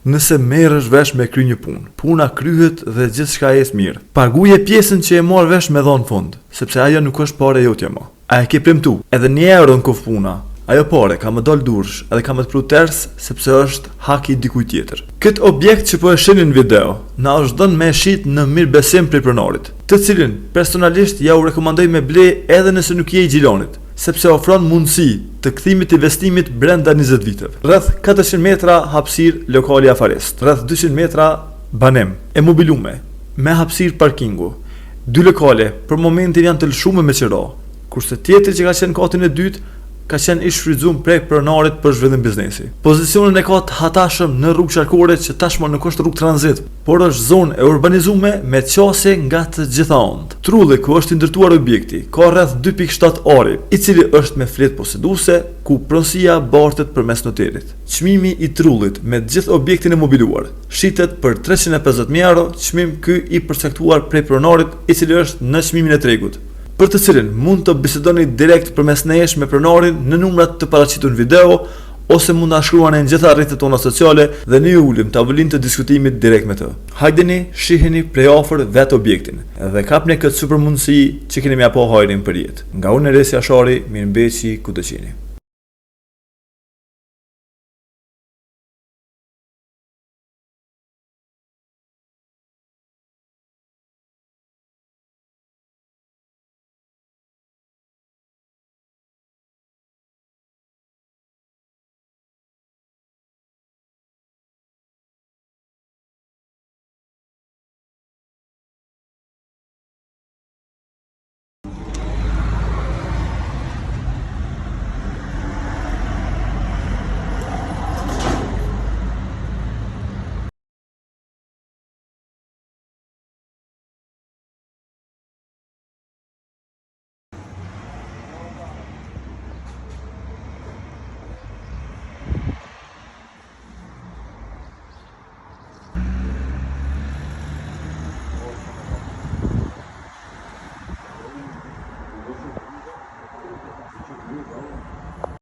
nëse merresh vesh me kry një punë. Puna kryhet dhe gjithçka ecë mirë. Paguaje pjesën që e mor vesh me dhon fund, sepse ajo nuk është pare jotja më. A e ke premtu? Edhe 1 euro në kof puna. Ajo pare ka më dal dursh edhe ka më të pru ters sepse është haki i dikujt tjetër. Këtë objekt që po e shihni në video na është dhënë me shit në mirëbesim prej pronarit, të cilin personalisht ja u rekomandoj me ble edhe nëse nuk je i xhilonit, sepse ofron mundësi të kthimit të investimit brenda 20 viteve. Rreth 400 metra hapësirë lokali afarist, rreth 200 metra banem e mobilume me hapësirë parkingu. 2 lokale për momentin janë të lëshuar me qira, kurse tjetri që ka qenë katin e dytë ka qenë i shfrytzuar prej pronarit për zhvillim biznesi. Pozicionin e ka të hatashëm në rrugë qarkore që tashmë nuk është rrugë tranzit, por është zonë e urbanizuar me qasje nga të gjitha anët. Trulli ku është i ndërtuar objekti ka rreth 2.7 ari, i cili është me fletë poseduese, ku pronësia bartet përmes noterit. Çmimi i trullit me të gjithë objektin e mobiluar shitet për 350.000 euro, çmim ky i përcaktuar prej pronarit, i cili është në çmimin e tregut, për të cilin mund të bisedoni direkt përmes nesh me pronarin në numrat të paraqitur në video, ose mund na shkruani në gjitha rrjetet tona sociale dhe ne ju ulim tavolinë të diskutimit direkt me të. Hajdeni, shiheni prej afër vetë objektin dhe kapni këtë super mundësi që keni me apo hajrin për jetë. Nga unë Resi Ashari, mirëmbëjtje ku të qeni.